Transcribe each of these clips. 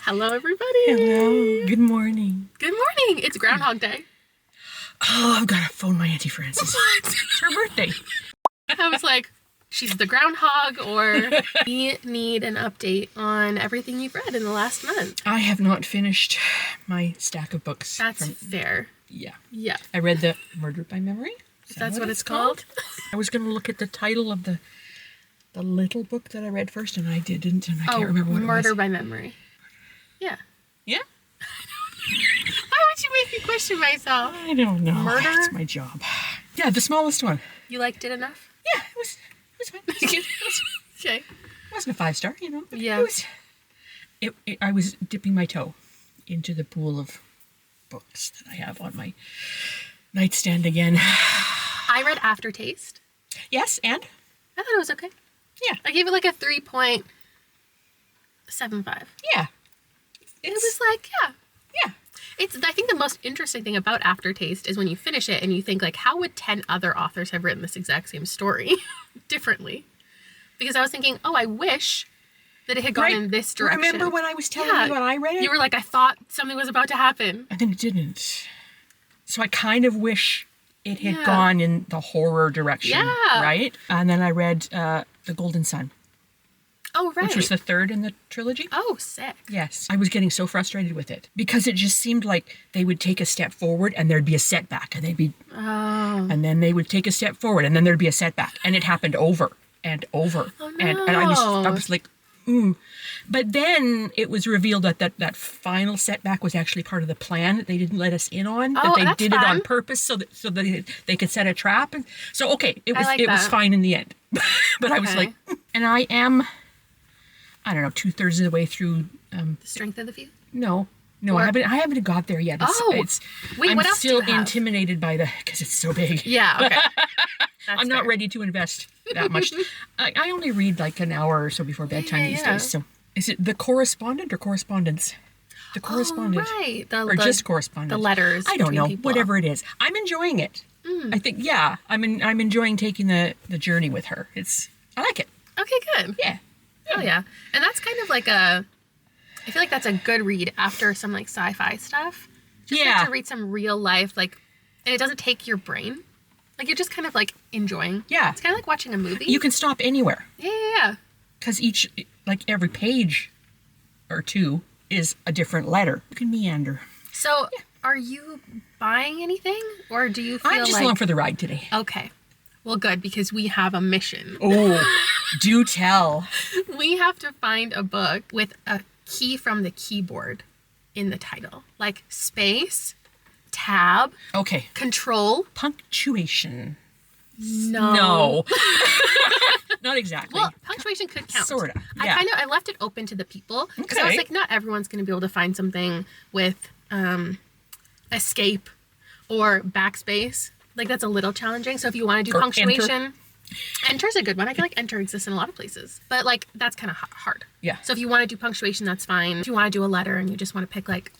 Hello, everybody. Hello. Good morning. Good morning. It's Groundhog Day. Oh, I've got to phone my Auntie Frances. What? It's her birthday. I was like, she's the groundhog, or we need an update on everything you've read in the last month. I have not finished my stack of books. That's fair. Yeah. Yeah. I read the Murder by Memory. If that's what it's called. I was going to look at the title of the little book that I read first, and I didn't, and I can't remember what it was. Murder by Memory. Yeah. Yeah? Why would you make me question myself? I don't know. Murder? That's my job. Yeah, the smallest one. You liked it enough? Yeah, it was fine. It was cute. Okay. It wasn't a 5-star, you know. But yeah. I was dipping my toe into the pool of books that I have on my nightstand again. I read Aftertaste. Yes, and? I thought it was okay. Yeah. I gave it like a 3.75. Yeah. It was like, yeah. I think the most interesting thing about Aftertaste is when you finish it and you think, like, how would 10 other authors have written this exact same story differently? Because I was thinking, oh, I wish that it had gone in this direction. Remember when I was telling you when I read it? You were like, I thought something was about to happen. And then it didn't. So I kind of wish it had gone in the horror direction. Yeah. Right? And then I read The Golden Sun. Oh, right. Which was the third in the trilogy. Oh, sick. Yes. I was getting so frustrated with it because it just seemed like they would take a step forward and there'd be a setback and they'd be... Oh. And then they would take a step forward and then there'd be a setback. And it happened over and over. Oh, no. And I was like, But then it was revealed that final setback was actually part of the plan that they didn't let us in on. That they did it on purpose so that they could set a trap. And so, okay, it was fine in the end. But I was like, and I am... I don't know, 2/3 of the way through. The Strength of the Few? No, I haven't got there yet. Wait, I'm what else still do you have? Intimidated by because it's so big. Yeah, okay. I'm not ready to invest that much. I only read like an hour or so before bedtime these days. So is it The Correspondent or Correspondence? The Correspondent. Oh, right. Just Correspondent. The letters. I don't know. People. Whatever it is. I'm enjoying it. I think, I'm enjoying taking the journey with her. I like it. Okay, good. Yeah. Oh, yeah. And that's kind of like I feel like that's a good read after some like sci-fi stuff. Just like to read some real life, like, and it doesn't take your brain. Like, you're just kind of like enjoying. Yeah. It's kind of like watching a movie. You can stop anywhere. Yeah. Because every page or two is a different letter. You can meander. So, are you buying anything? Or do you feel I'm just along for the ride today. Okay. Well, good, because we have a mission. Oh, do tell. We have to find a book with a key from the keyboard in the title. Like space, tab. Okay. Control. Punctuation. No. Not exactly. Well, punctuation could count. Sort of. Yeah. I left it open to the people. Because I was like, not everyone's going to be able to find something with escape or backspace. Like, that's a little challenging. So if you want to do punctuation, enter's a good one. I feel like enter exists in a lot of places. But, like, that's kind of hard. Yeah. So if you want to do punctuation, that's fine. If you want to do a letter and you just want to pick, like,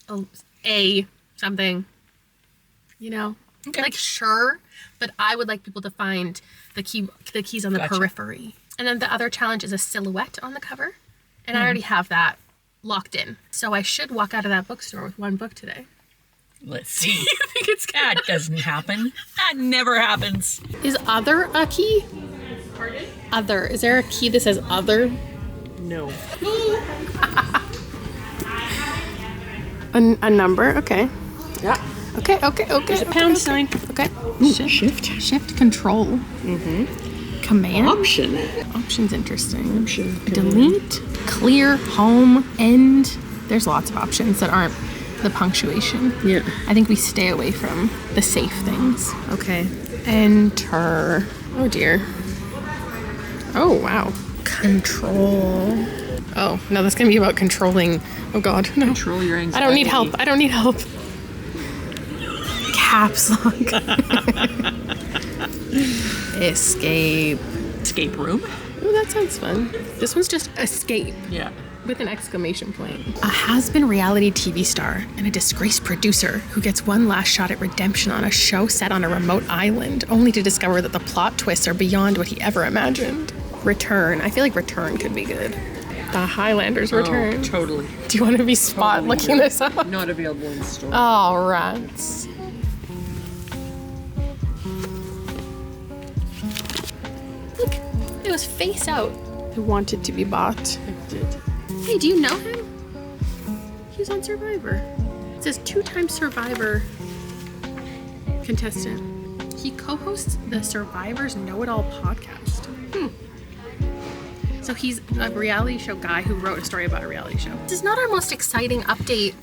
a something, you know? Okay. Like, sure. But I would like people to find the keys on the periphery. And then the other challenge is a silhouette on the cover. And I already have that locked in. So I should walk out of that bookstore with one book today. Let's see. You think it's that doesn't happen. That never happens. Is other a key? Pardon? Other. Is there a key that says other? No. A number? Okay. Yeah. Okay. There's a pound sign. Okay. Ooh, shift. Shift, control. Mm-hmm. Command. Option. Option's interesting. Option. Delete. Clear. Home. End. There's lots of options that aren't the punctuation. Yeah. I think we stay away from the safe things. Okay. Enter. Oh dear. Oh wow. Control. Oh no, that's gonna be about controlling. Oh god, no. Control your anxiety. I don't need help. Caps lock. Escape. Escape room. Oh, that sounds fun. This one's just escape. Yeah. With an exclamation point. A has-been reality TV star and a disgraced producer who gets one last shot at redemption on a show set on a remote island, only to discover that the plot twists are beyond what he ever imagined. Return. I feel like Return could be good. The Highlander's Return. Totally. Do you want to be looking this up? Not available in the store. Oh, rats. Look, it was face out. It wanted to be bought. It did. Hey, do you know him? He was on Survivor. It says 2-time Survivor contestant. He co-hosts the Survivor's Know-It-All podcast. So he's a reality show guy who wrote a story about a reality show. This is not our most exciting update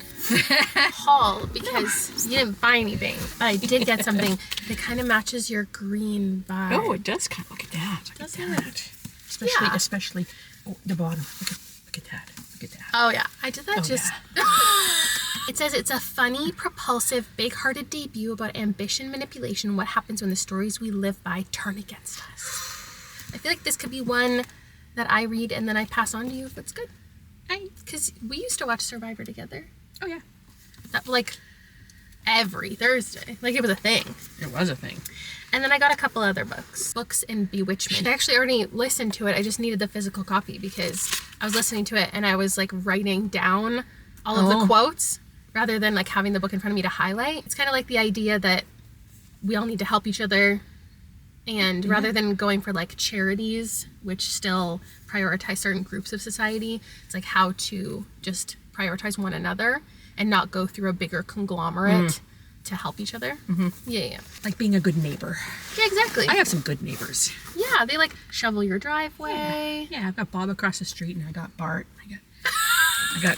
haul because you didn't buy anything. But I did get something that kind of matches your green vibe. Oh, it does kind of. Look at that. Doesn't it? Especially the bottom. Look at that. Look at that. Oh yeah, I did that It says it's a funny, propulsive, big-hearted debut about ambition, manipulation, and what happens when the stories we live by turn against us. I feel like this could be one that I read and then I pass on to you if it's good. Because we used to watch Survivor together. Oh yeah. That, like every Thursday. Like it was a thing. It was a thing. And then I got a couple other books. Books and Bewitchment. I actually already listened to it. I just needed the physical copy because I was listening to it and I was like writing down all of the quotes rather than like having the book in front of me to highlight. It's kind of like the idea that we all need to help each other. And rather than going for like charities, which still prioritize certain groups of society, it's like how to just prioritize one another and not go through a bigger conglomerate to help each other. Yeah. Like being a good neighbor. Yeah, exactly. I have some good neighbors. Yeah, they like shovel your driveway. Yeah, I've got Bob across the street and I got Bart. I got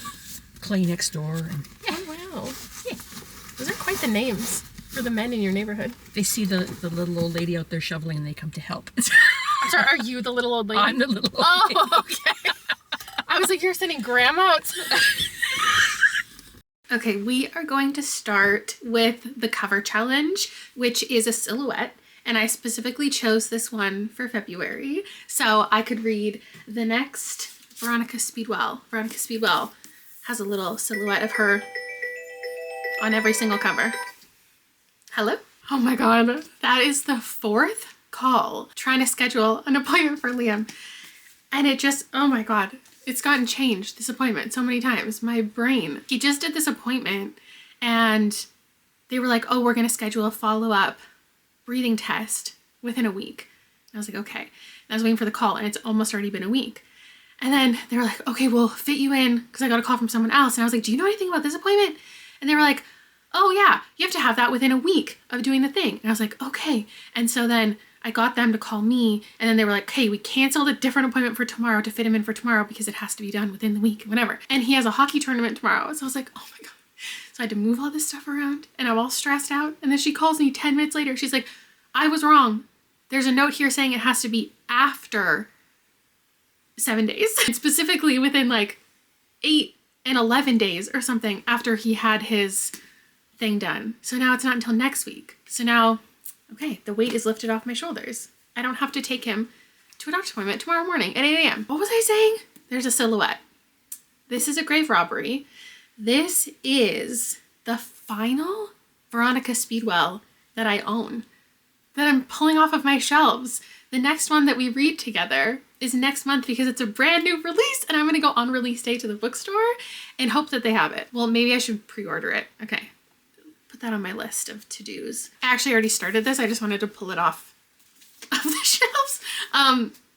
Clay next door. And Oh, wow. Yeah. Those are quite the names for the men in your neighborhood. they see the little old lady out there shoveling and they come to help. I'm sorry, are you the little old lady? I'm the little old lady. Oh, okay. I was like, you're sending grandma out. Okay, we are going to start with the cover challenge, which is a silhouette. And I specifically chose this one for February so I could read the next Veronica Speedwell. Veronica Speedwell has a little silhouette of her on every single cover. Hello? Oh my God, that is the 4th call trying to schedule an appointment for Liam. And it just, oh my God, it's gotten changed, this appointment, so many times. My brain. He just did this appointment and they were like, oh, we're going to schedule a follow-up breathing test within a week. And I was like, okay. And I was waiting for the call and it's almost already been a week. And then they were like, okay, we'll fit you in because I got a call from someone else. And I was like, do you know anything about this appointment? And they were like, oh yeah, you have to have that within a week of doing the thing. And I was like, okay. And so then I got them to call me and then they were like, hey, we canceled a different appointment for tomorrow to fit him in for tomorrow because it has to be done within the week, whatever. And he has a hockey tournament tomorrow. So I was like, oh my God. So I had to move all this stuff around and I'm all stressed out. And then she calls me 10 minutes later. She's like, I was wrong. There's a note here saying it has to be after 7 days. And specifically within like 8 and 11 days or something after he had his thing done. So now it's not until next week. So now, okay, the weight is lifted off my shoulders. I don't have to take him to a doctor's appointment tomorrow morning at 8 a.m. What was I saying? There's a silhouette. This is a grave robbery. This is the final Veronica Speedwell that I own, that I'm pulling off of my shelves. The next one that we read together is next month because it's a brand new release and I'm going to go on release day to the bookstore and hope that they have it. Well, maybe I should pre-order it. Okay. Put that on my list of to-dos. I actually already started this. I just wanted to pull it off of the shelves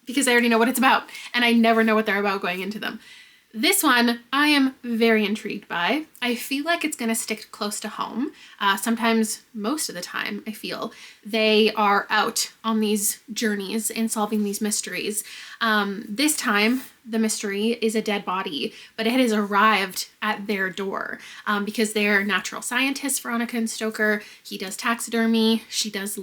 because I already know what it's about and I never know what they're about going into them. This one I am very intrigued by. I feel like it's going to stick close to home. Sometimes, most of the time, I feel they are out on these journeys and solving these mysteries. This time, the mystery is a dead body, but it has arrived at their door because they're natural scientists, Veronica and Stoker. He does taxidermy. She does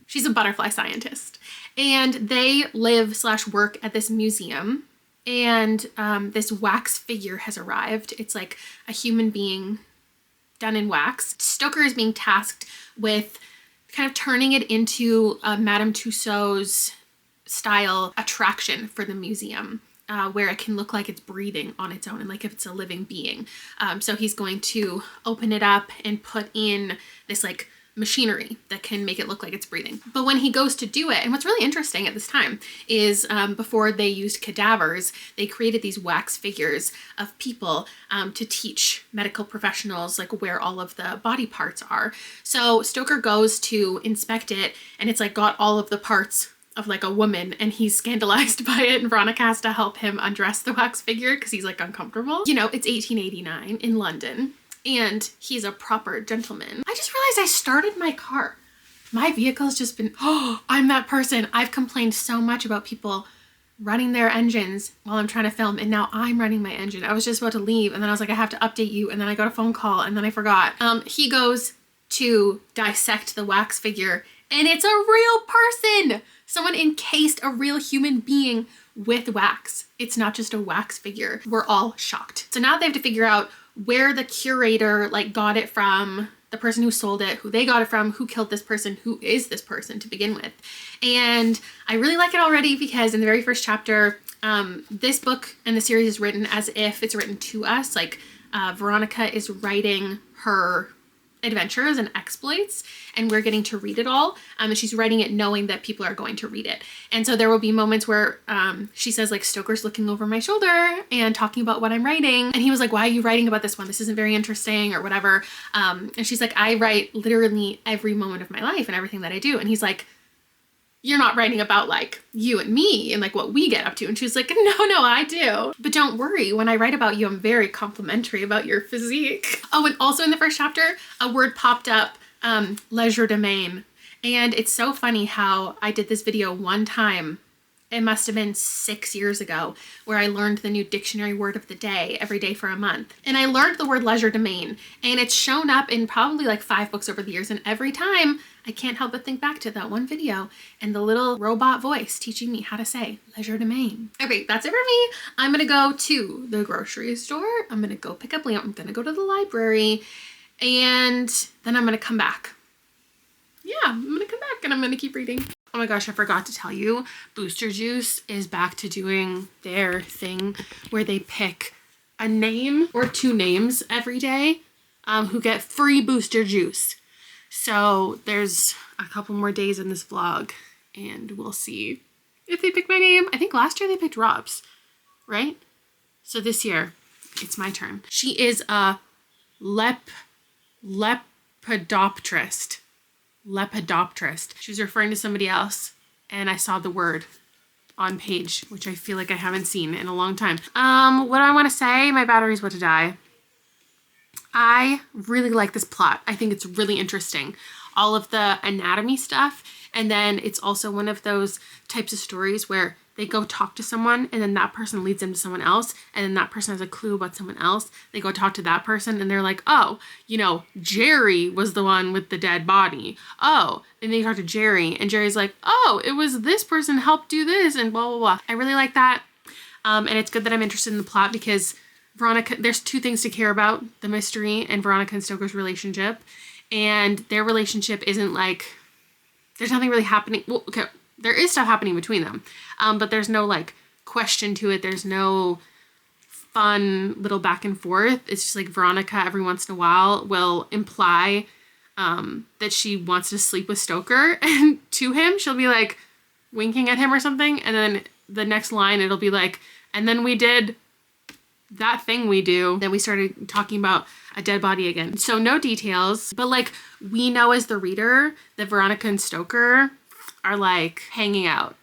She's a butterfly scientist and they live/work at this museum and this wax figure has arrived. It's like a human being done in wax. Stoker is being tasked with kind of turning it into a Madame Tussauds style attraction for the museum where it can look like it's breathing on its own and like if it's a living being. So he's going to open it up and put in this like machinery that can make it look like it's breathing. But when he goes to do it, and what's really interesting at this time is before they used cadavers, they created these wax figures of people to teach medical professionals like where all of the body parts are. So Stoker goes to inspect it, and it's like got all of the parts of like a woman, and he's scandalized by it, and Veronica has to help him undress the wax figure because he's like uncomfortable. You know, it's 1889 in London, and he's a proper gentleman. I just realized I started my car. My vehicle's just been, oh, I'm that person. I've complained so much about people running their engines while I'm trying to film, and now I'm running my engine. I was just about to leave, and then I was like, I have to update you, and then I got a phone call, and then I forgot. He goes to dissect the wax figure, and it's a real person. Someone encased a real human being with wax. It's not just a wax figure. We're all shocked. So now they have to figure out where the curator like got it from, the person who sold it, who they got it from, who killed this person, who is this person to begin with. And I really like it already because in the very first chapter, this book and the series is written as if it's written to us. Like Veronica is writing her adventures and exploits, and we're getting to read it all. And she's writing it knowing that people are going to read it. And so there will be moments where she says like, Stoker's looking over my shoulder and talking about what I'm writing. And he was like, why are you writing about this one? This isn't very interesting or whatever. And she's like, I write literally every moment of my life and everything that I do. And he's like, you're not writing about like you and me and like what we get up to. And she was like, no, I do. But don't worry, when I write about you, I'm very complimentary about your physique. Oh, and also in the first chapter, a word popped up, legerdemain. And it's so funny how I did this video one time. It must have been 6 years ago, where I learned the new dictionary word of the day every day for a month. And I learned the word legerdemain, and it's shown up in probably like 5 books over the years. And every time I can't help but think back to that one video and the little robot voice teaching me how to say legerdemain. Okay, that's it for me. I'm gonna go to the grocery store. I'm gonna go pick up Liam. I'm gonna go to the library, and then I'm gonna come back. Yeah, I'm gonna come back and I'm gonna keep reading. Oh my gosh, I forgot to tell you, Booster Juice is back to doing their thing where they pick a name or 2 names every day who get free Booster Juice. So there's a couple more days in this vlog, and we'll see if they pick my name. I think last year they picked Rob's, right? So this year, it's my turn. She is a lepidopterist. Lepidopterist. She was referring to somebody else, and I saw the word on page, which I feel like I haven't seen in a long time. What do I want to say? My battery's about to die. I really like this plot. I think it's really interesting. All of the anatomy stuff, and then it's also one of those types of stories where they go talk to someone, and then that person leads them to someone else, and then that person has a clue about someone else. They go talk to that person, and they're like, oh, you know, Jerry was the one with the dead body. Oh, and they talk to Jerry, and Jerry's like, oh, it was this person helped do this, and blah, blah, blah. I really like that, and it's good that I'm interested in the plot because Veronica, there's 2 things to care about, the mystery and Veronica and Stoker's relationship, and their relationship isn't like, there's nothing really happening. Well, okay, there is stuff happening between them, but there's no like question to it. There's no fun little back and forth. It's just like Veronica every once in a while will imply that she wants to sleep with Stoker, and to him she'll be like winking at him or something, and then the next line it'll be like, and then we did that thing we do. Then we started talking about a dead body again. So no details, but like we know as the reader that Veronica and Stoker are like hanging out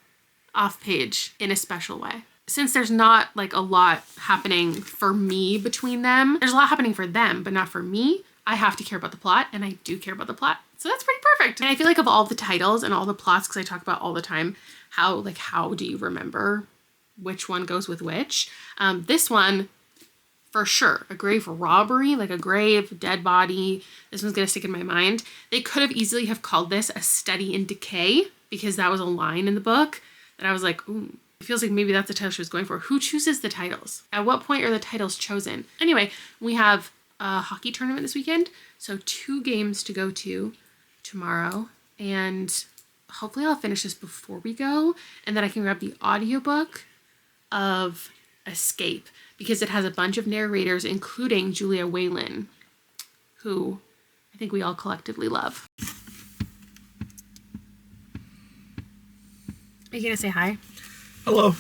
off page in a special way. Since there's not like a lot happening for me between them, there's a lot happening for them, but not for me. I have to care about the plot, and I do care about the plot. So that's pretty perfect. And I feel like of all the titles and all the plots, because I talk about all the time, how do you remember which one goes with which? This one, for sure, a grave robbery, like a grave, dead body. This one's gonna stick in my mind. They could have easily have called this A Study in Decay, because that was a line in the book that I was like, ooh, it feels like maybe that's the title she was going for. Who chooses the titles? At what point are the titles chosen? Anyway, we have a hockey tournament this weekend, so 2 games to go to tomorrow, and hopefully I'll finish this before we go, and then I can grab the audiobook of Escape, because it has a bunch of narrators, including Julia Whalen, who I think we all collectively love. Are you going to say hi? Hello.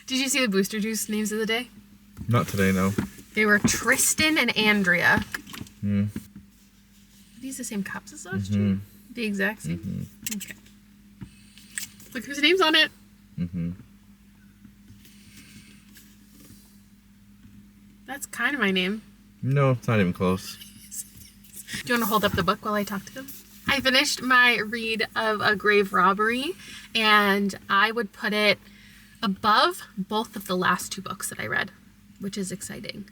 Did you see the Booster Juice names of the day? Not today, no. They were Tristan and Andrea. Mm. Are these the same cups as those two? The exact same? Okay. Look whose name's on it. That's kind of my name. No, it's not even close. Do you want to hold up the book while I talk to them? I finished my read of A Grave Robbery, and I would put it above both of the last two books that I read, which is exciting.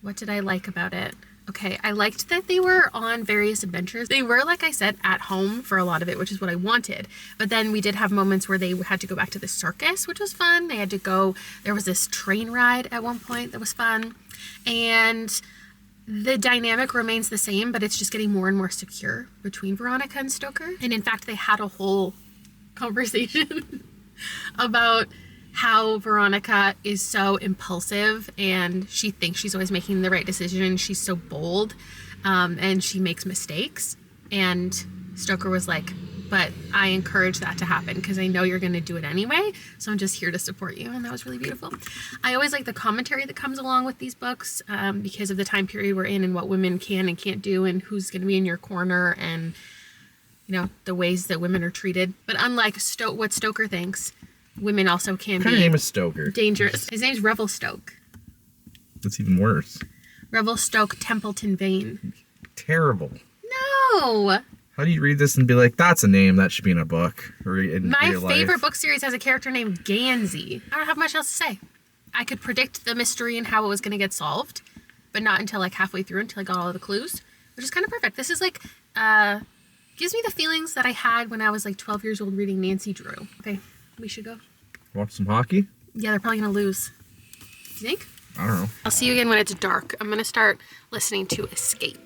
What did I like about it? Okay, I liked that they were on various adventures. They were, like I said, at home for a lot of it, which is what I wanted. But then we did have moments where they had to go back to the circus, which was fun. They had to go, there was this train ride at one point that was fun. And the dynamic remains the same, but it's just getting more and more secure between Veronica and Stoker. And in fact, they had a whole conversation about how Veronica is so impulsive and she thinks she's always making the right decision. She's so bold, and she makes mistakes. And Stoker was like, but I encourage that to happen because I know you're going to do it anyway. So I'm just here to support you. And that was really beautiful. I always like the commentary that comes along with these books, because of the time period we're in and what women can and can't do and who's going to be in your corner and, you know, the ways that women are treated. But unlike what Stoker thinks, women also can be. Her name is Stoker. Dangerous. His name's Revelstoke. That's even worse. Revelstoke Templeton Vane. Terrible. No. How do you read this and be like, that's a name that should be in a book or in My real life? favorite book series has a character named Gansey. I don't have much else to say. I could predict the mystery and how it was going to get solved, but not until like halfway through, until I got all of the clues, which is kind of perfect. This is like, gives me the feelings that I had when I was like 12 years old reading Nancy Drew. Okay, we should go. Watch some hockey? Yeah, they're probably going to lose. You think? I don't know. I'll see you again when it's dark. I'm going to start listening to Escape.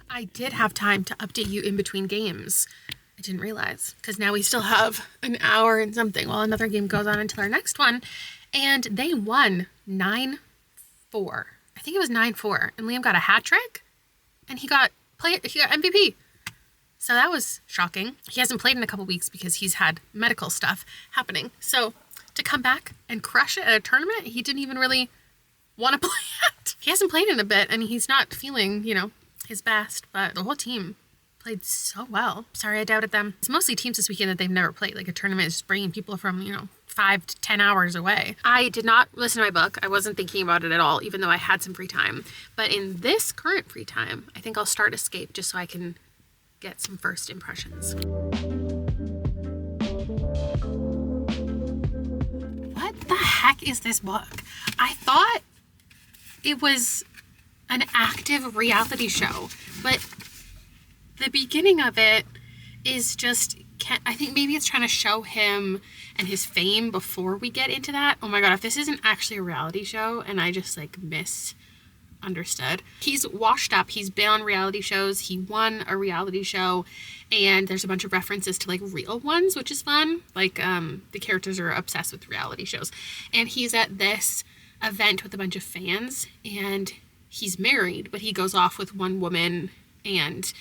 I did have time to update you in between games. I didn't realize, because now we still have an hour and something while another game goes on until our next one. And they won 9-4. I think it was 9-4. And Liam got a hat trick and he got MVP. So that was shocking. He hasn't played in a couple weeks because he's had medical stuff happening. So to come back and crush it at a tournament, he didn't even really want to play it. He hasn't played in a bit and he's not feeling, his best, but the whole team played so well. Sorry, I doubted them. It's mostly teams this weekend that they've never played. Like a tournament is just bringing people from, 5 to 10 hours away. I did not listen to my book. I wasn't thinking about it at all, even though I had some free time. But in this current free time, I think I'll start Escape just so I can get some first impressions. What the heck is this book? I thought it was an active reality show, but the beginning of it is just, I think maybe it's trying to show him and his fame before we get into that. Oh my god, if this isn't actually a reality show and I just misunderstood. He's washed up, he's been on reality shows, he won a reality show, and there's a bunch of references to real ones, which is fun. The characters are obsessed with reality shows, and he's at this event with a bunch of fans, and he's married, but he goes off with one woman and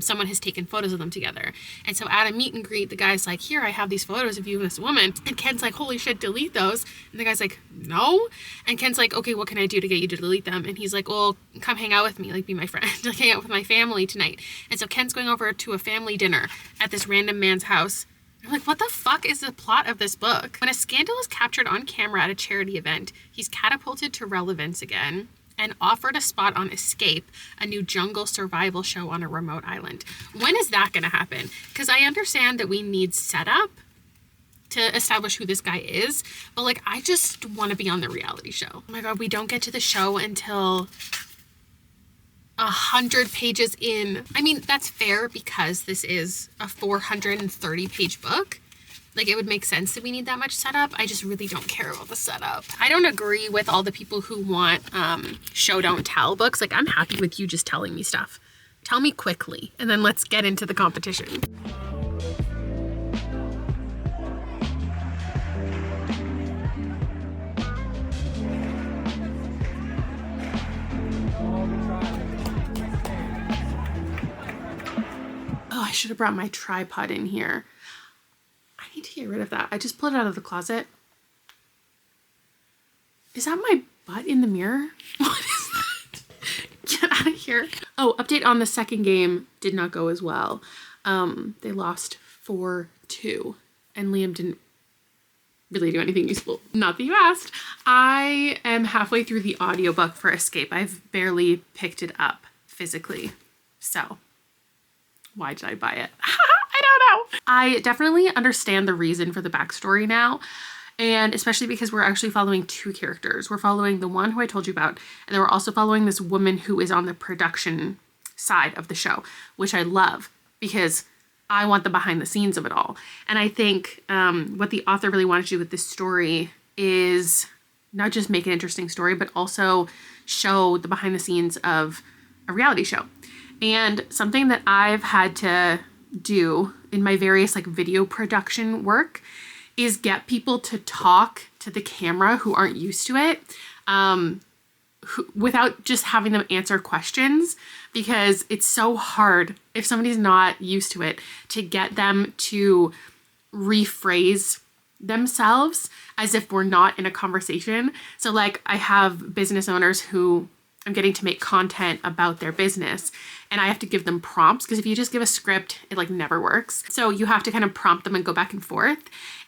someone has taken photos of them together. And so at a meet and greet, the guy's like, here, I have these photos of you and this woman. And Ken's like, holy shit, delete those. And the guy's like, no. And Ken's like, okay, what can I do to get you to delete them? And he's like, well, come hang out with me, like be my friend, like hang out with my family tonight. And so Ken's going over to a family dinner at this random man's house. I'm like, what the fuck is the plot of this book? When a scandal is captured on camera at a charity event, he's catapulted to relevance again and offered a spot on Escape, a new jungle survival show on a remote island. When is that going to happen? Because I understand that we need setup to establish who this guy is, but like, I just want to be on the reality show. Oh my God, we don't get to the show until 100 pages in. I mean, that's fair because this is a 430-page book. Like, it would make sense that we need that much setup. I just really don't care about the setup. I don't agree with all the people who want show don't tell books. Like, I'm happy with you just telling me stuff. Tell me quickly, and then let's get into the competition. Oh, I should have brought my tripod in here. I need to get rid of that. I just pulled it out of the closet. Is that my butt in the mirror? What is that? Get out of here. Oh, update on the second game did not go as well. They lost 4-2 and Liam didn't really do anything useful. Not that you asked. I am halfway through the audiobook for Escape. I've barely picked it up physically. So why did I buy it? I don't know. I definitely understand the reason for the backstory now. And especially because we're actually following two characters. We're following the one who I told you about. And then we're also following this woman who is on the production side of the show, which I love because I want the behind the scenes of it all. And I think what the author really wanted to do with this story is not just make an interesting story, but also show the behind the scenes of a reality show. And something that I've had to do in my various like video production work is get people to talk to the camera who aren't used to it, without just having them answer questions, because it's so hard if somebody's not used to it to get them to rephrase themselves as if we're not in a conversation. So like I have business owners who I'm getting to make content about their business and I have to give them prompts because if you just give a script, it like never works. So you have to kind of prompt them and go back and forth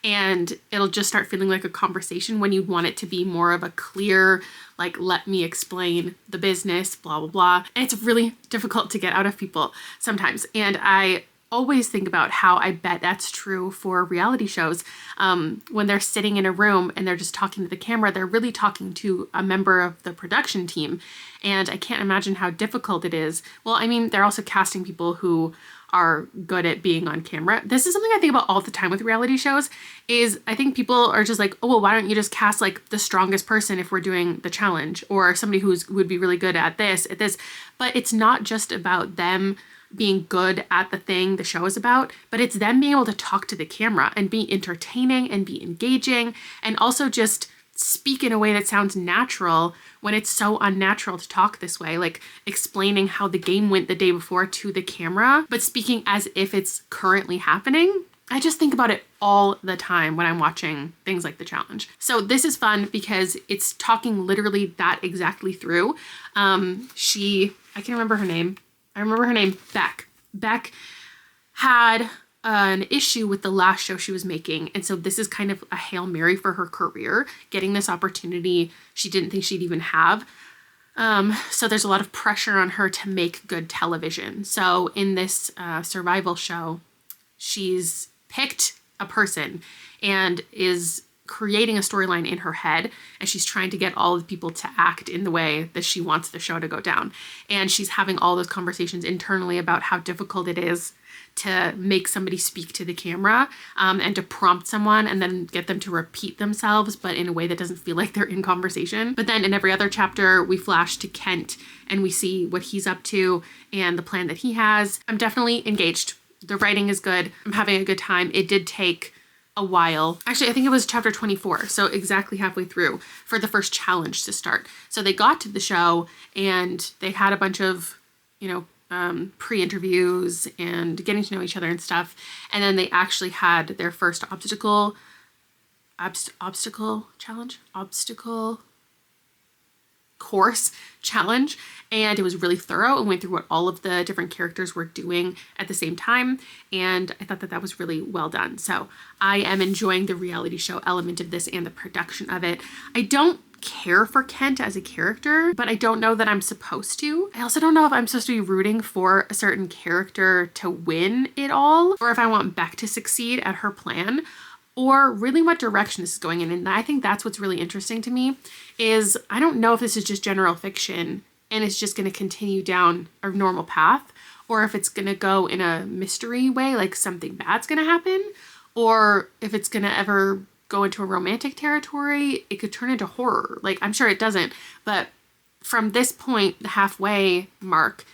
and it'll just start feeling like a conversation when you want it to be more of a clear, like, let me explain the business, blah, blah, blah. And it's really difficult to get out of people sometimes. And I always think about how I bet that's true for reality shows. When they're sitting in a room and they're just talking to the camera, they're really talking to a member of the production team. And I can't imagine how difficult it is. Well, I mean, they're also casting people who are good at being on camera. This is something I think about all the time with reality shows is I think people are just like, oh, well, why don't you just cast like the strongest person if we're doing the challenge or somebody would be really good at this. But it's not just about them being good at the thing the show is about, but it's them being able to talk to the camera and be entertaining and be engaging and also just speak in a way that sounds natural when it's so unnatural to talk this way, like explaining how the game went the day before to the camera, but speaking as if it's currently happening. I just think about it all the time when I'm watching things like the challenge. So this is fun because it's talking literally that exactly through. I can't remember her name. I remember her name, Beck. Beck had an issue with the last show she was making. And so this is kind of a Hail Mary for her career, getting this opportunity she didn't think she'd even have. So there's a lot of pressure on her to make good television. So in this survival show, she's picked a person and is creating a storyline in her head, and she's trying to get all the people to act in the way that she wants the show to go down. And she's having all those conversations internally about how difficult it is to make somebody speak to the camera, and to prompt someone and then get them to repeat themselves, but in a way that doesn't feel like they're in conversation. But then in every other chapter, we flash to Kent and we see what he's up to and the plan that he has. I'm definitely engaged. The writing is good. I'm having a good time. It did take a while. Actually, I think it was chapter 24. So exactly halfway through for the first challenge to start. So they got to the show and they had a bunch of, pre-interviews and getting to know each other and stuff. And then they actually had their first obstacle course challenge, and it was really thorough and went through what all of the different characters were doing at the same time, and I thought that was really well done. So I am enjoying the reality show element of this and the production of it. I don't care for Kent as a character, but I don't know that I'm supposed to. I also don't know if I'm supposed to be rooting for a certain character to win it all, or if I want Beck to succeed at her plan, or really what direction this is going in. And I think that's what's really interesting to me, is I don't know if this is just general fiction and it's just going to continue down a normal path, or if it's going to go in a mystery way, like something bad's going to happen, or if it's going to ever go into a romantic territory. It could turn into horror. Like, I'm sure it doesn't, but from this point, the halfway mark,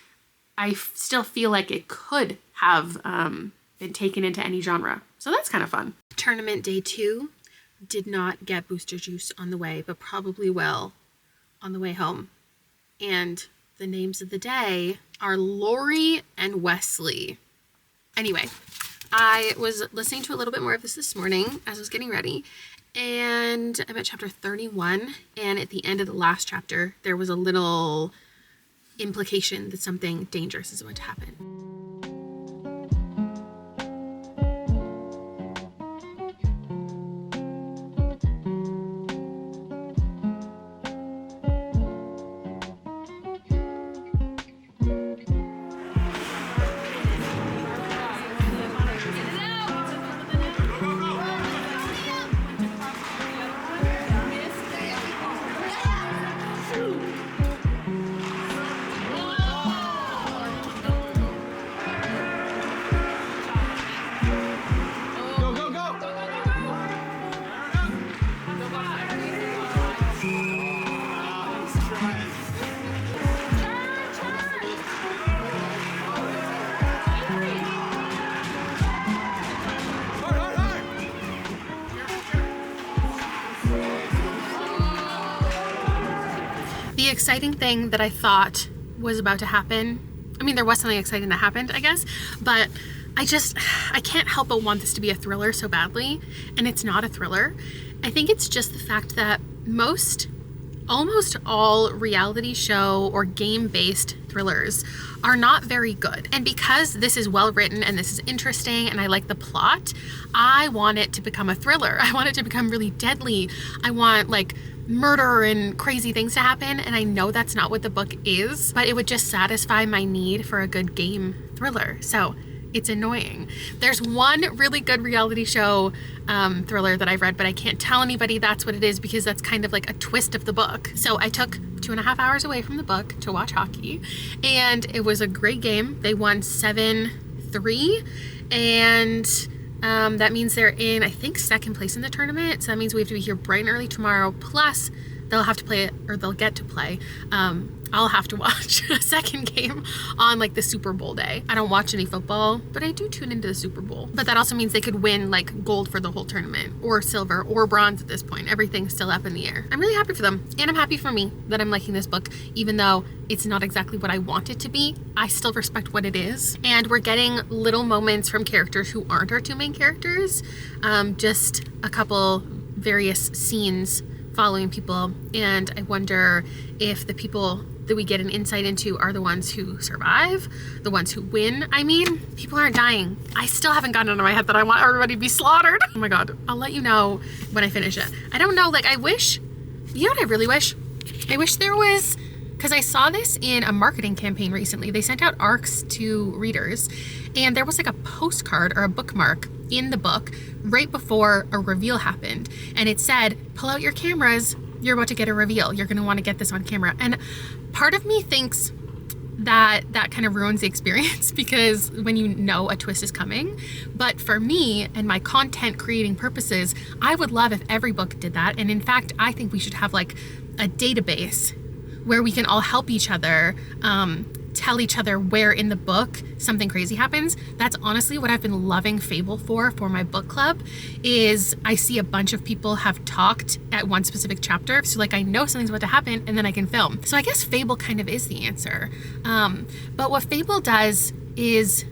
I still feel like it could have been taken into any genre. So that's kind of fun. Tournament day 2 did not get booster juice on the way, but probably will on the way home. And the names of the day are Lori and Wesley. Anyway, I was listening to a little bit more of this morning as I was getting ready, and I'm at chapter 31, and at the end of the last chapter, there was a little implication that something dangerous is about to happen. The exciting thing that I thought was about to happen, I mean, there was something exciting that happened, I guess, but I can't help but want this to be a thriller so badly, and it's not a thriller. I think it's just the fact that almost all reality show or game-based thrillers are not very good. And because this is well written and this is interesting and I like the plot, I want it to become a thriller. I want it to become really deadly. I want like murder and crazy things to happen, and I know that's not what the book is, but it would just satisfy my need for a good game thriller. So it's annoying. There's one really good reality show thriller that I've read, but I can't tell anybody that's what it is because that's kind of like a twist of the book. So I took 2.5 hours away from the book to watch hockey, and it was a great game. They won 7-3, and that means they're in, I think, second place in the tournament. So that means we have to be here bright and early tomorrow. Plus, they'll have to play, or they'll get to play. I'll have to watch a second game on like the Super Bowl day. I don't watch any football, but I do tune into the Super Bowl. But that also means they could win like gold for the whole tournament, or silver, or bronze at this point. Everything's still up in the air. I'm really happy for them, and I'm happy for me that I'm liking this book, even though it's not exactly what I want it to be. I still respect what it is, and we're getting little moments from characters who aren't our two main characters. Just a couple various scenes following people, and I wonder if the people that we get an insight into are the ones who survive, the ones who win. I mean, people aren't dying. I still haven't gotten out of my head that I want everybody to be slaughtered. Oh my God, I'll let you know when I finish it. I don't know, like I wish, you know what I really wish? I wish there was, because I saw this in a marketing campaign recently. They sent out ARCs to readers, and there was like a postcard or a bookmark in the book right before a reveal happened. And it said, pull out your cameras, you're about to get a reveal. You're gonna wanna get this on camera. And part of me thinks that that kind of ruins the experience because when you know a twist is coming. But for me and my content creating purposes, I would love if every book did that. And in fact, I think we should have like a database where we can all help each other tell each other where in the book something crazy happens. That's honestly what I've been loving Fable for my book club, is I see a bunch of people have talked at one specific chapter. So like I know something's about to happen and then I can film. So I guess Fable kind of is the answer. But what Fable does is,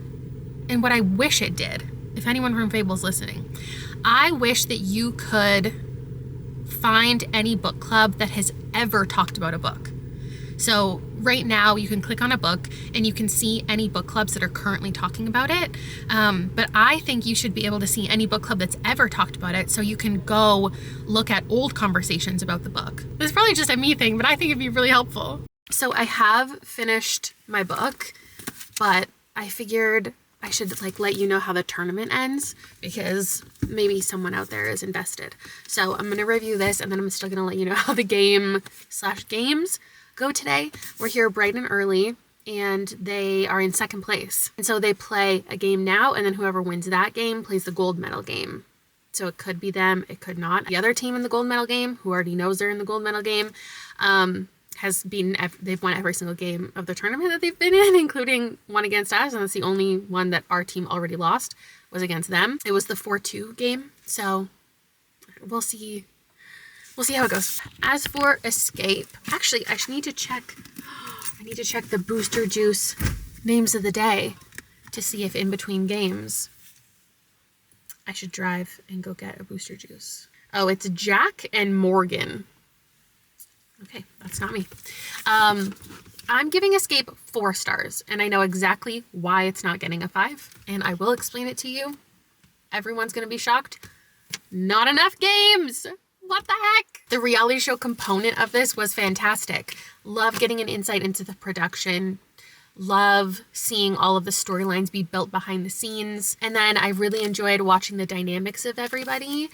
and what I wish it did, if anyone from Fable's listening, I wish that you could find any book club that has ever talked about a book. So right now you can click on a book and you can see any book clubs that are currently talking about it. But I think you should be able to see any book club that's ever talked about it, so you can go look at old conversations about the book. It's probably just a me thing, but I think it'd be really helpful. So I have finished my book, but I figured I should like let you know how the tournament ends, because maybe someone out there is invested. So I'm going to review this, and then I'm still going to let you know how the game/games go today. We're here bright and early, and they are in second place. And so they play a game now, and then whoever wins that game plays the gold medal game. So it could be them, it could not. The other team in the gold medal game, who already knows they're in the gold medal game, they've won every single game of the tournament that they've been in, including one against us, and that's the only one that our team already lost was against them. It was the 4-2 game, so we'll see. We'll see how it goes. As for escape, actually, I need to check the booster juice names of the day to see if in between games I should drive and go get a booster juice. Oh, it's Jack and Morgan. Okay, that's not me. I'm giving Escape 4 stars, and I know exactly why it's not getting a 5, and I will explain it to you. Everyone's going to be shocked. Not enough games! What the heck? The reality show component of this was fantastic. Love getting an insight into the production. Love seeing all of the storylines be built behind the scenes. And then I really enjoyed watching the dynamics of everybody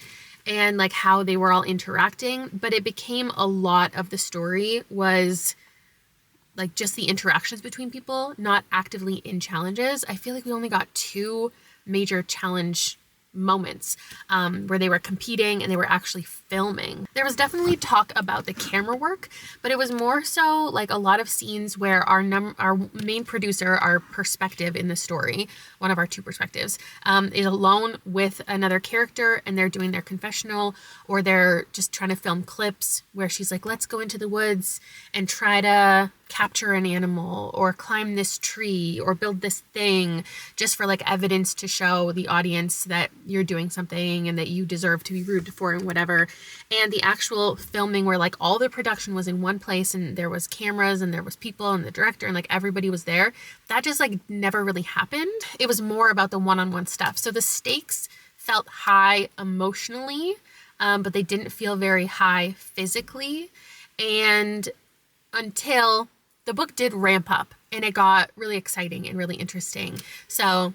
and like how they were all interacting. But it became a lot of the story was like just the interactions between people, not actively in challenges. I feel like we only got 2 major challenge moments where they were competing and they were actually filming. There was definitely talk about the camera work, but it was more so like a lot of scenes where our main producer, our perspective in the story, one of our 2 perspectives, is alone with another character, and they're doing their confessional, or they're just trying to film clips where she's like, let's go into the woods and try to capture an animal or climb this tree or build this thing, just for like evidence to show the audience that you're doing something and that you deserve to be rooted for and whatever. And the actual filming where like all the production was in one place and there was cameras and there was people and the director and like everybody was there, that just like never really happened. It was more about the one-on-one stuff. So the stakes felt high emotionally, but they didn't feel very high physically. And until the book did ramp up and it got really exciting and really interesting. So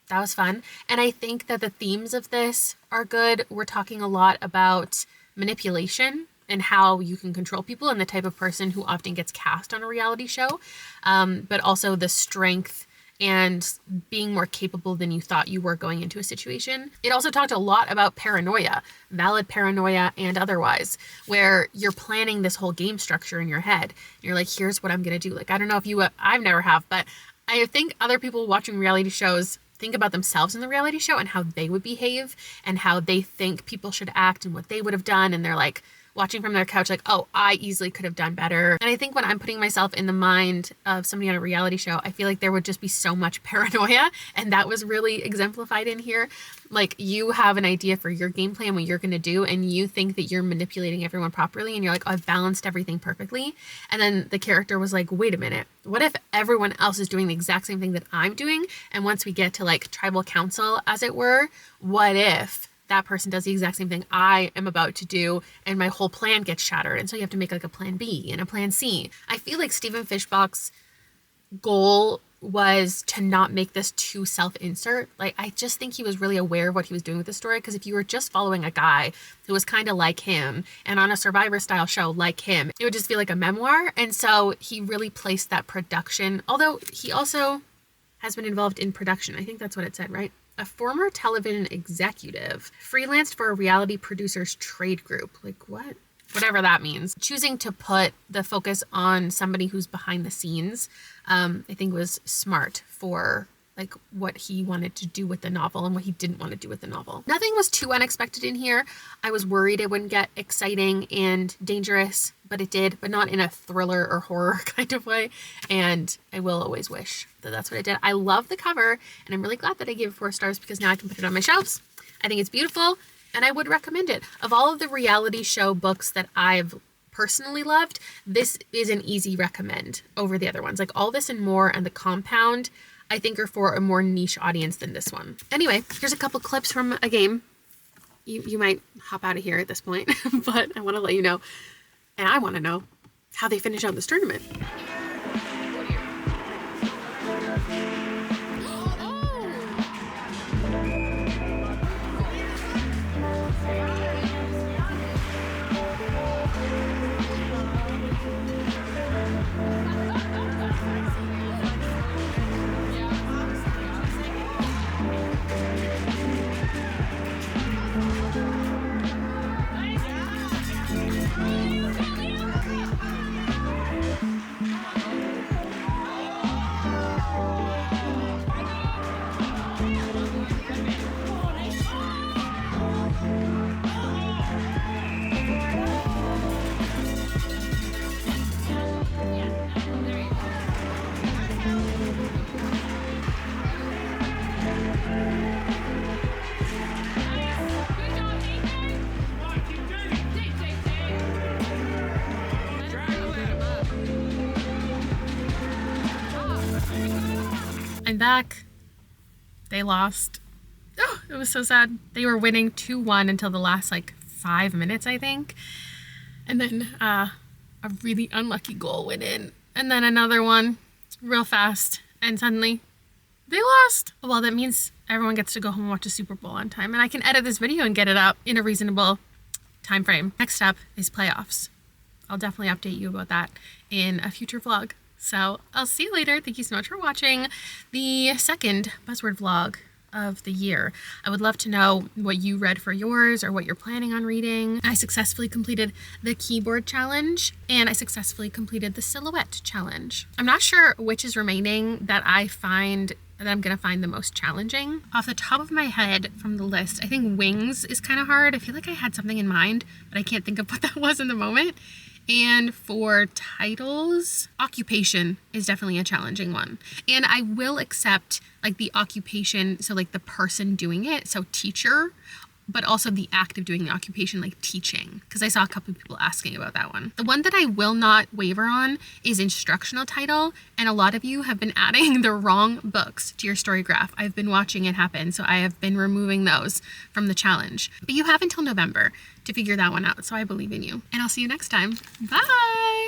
that was fun. And I think that the themes of this are good. We're talking a lot about manipulation and how you can control people and the type of person who often gets cast on a reality show, but also the strength and being more capable than you thought you were going into a situation. It also talked a lot about paranoia, valid paranoia and otherwise, where you're planning this whole game structure in your head. You're like, here's what I'm going to do. Like, I don't know if you, I've never have, but I think other people watching reality shows think about themselves in the reality show and how they would behave and how they think people should act and what they would have done. And they're like, watching from their couch like, oh, I easily could have done better. And I think when I'm putting myself in the mind of somebody on a reality show, I feel like there would just be so much paranoia. And that was really exemplified in here. Like, you have an idea for your game plan, what you're going to do, and you think that you're manipulating everyone properly. And you're like, oh, I've balanced everything perfectly. And then the character was like, wait a minute, what if everyone else is doing the exact same thing that I'm doing? And once we get to like tribal council, as it were, what if that person does the exact same thing I am about to do and my whole plan gets shattered? And so you have to make like a plan B and a plan C. I feel like Stephen Fishbach's goal was to not make this too self-insert. Like, I just think he was really aware of what he was doing with the story, because if you were just following a guy who was kind of like him and on a Survivor style show like him, it would just feel like a memoir. And so he really placed that production, although he also has been involved in production. I think that's what it said, right? A former television executive freelanced for a reality producers trade group. Like, what? whatever that means. Choosing to put the focus on somebody who's behind the scenes, I think was smart for like what he wanted to do with the novel and what he didn't want to do with the novel. Nothing was too unexpected in here. I was worried it wouldn't get exciting and dangerous, but it did, but not in a thriller or horror kind of way. And I will always wish that that's what it did. I love the cover, and I'm really glad that I gave it 4 stars because now I can put it on my shelves. I think it's beautiful, and I would recommend it. Of all of the reality show books that I've personally loved, this is an easy recommend over the other ones. Like All This and More and The Compound, I think are for a more niche audience than this one. Anyway, here's a couple clips from a game. You might hop out of here at this point, but I want to let you know, and I want to know how they finish out this tournament. I'm back. They lost. Oh, it was so sad. They were winning 2-1 until the last like 5 minutes, I think. And then a really unlucky goal went in. And then another one real fast. And suddenly they lost. Well, that means everyone gets to go home and watch the Super Bowl on time. And I can edit this video and get it up in a reasonable time frame. Next up is playoffs. I'll definitely update you about that in a future vlog. So I'll see you later. Thank you so much for watching the second buzzword vlog of the year. I would love to know what you read for yours or what you're planning on reading. I successfully completed the keyboard challenge and I successfully completed the silhouette challenge. I'm not sure which is remaining that I'm gonna find the most challenging. Off the top of my head from the list, I think wings is kind of hard. I feel like I had something in mind, but I can't think of what that was in the moment. And for titles, occupation is definitely a challenging one. And I will accept like the occupation, so like the person doing it, so teacher, but also the act of doing the occupation, like teaching, because I saw a couple of people asking about that one. The one that I will not waver on is instructional title, and a lot of you have been adding the wrong books to your story graph. I've been watching it happen, so I have been removing those from the challenge. But you have until November to figure that one out, so I believe in you. And I'll see you next time. Bye!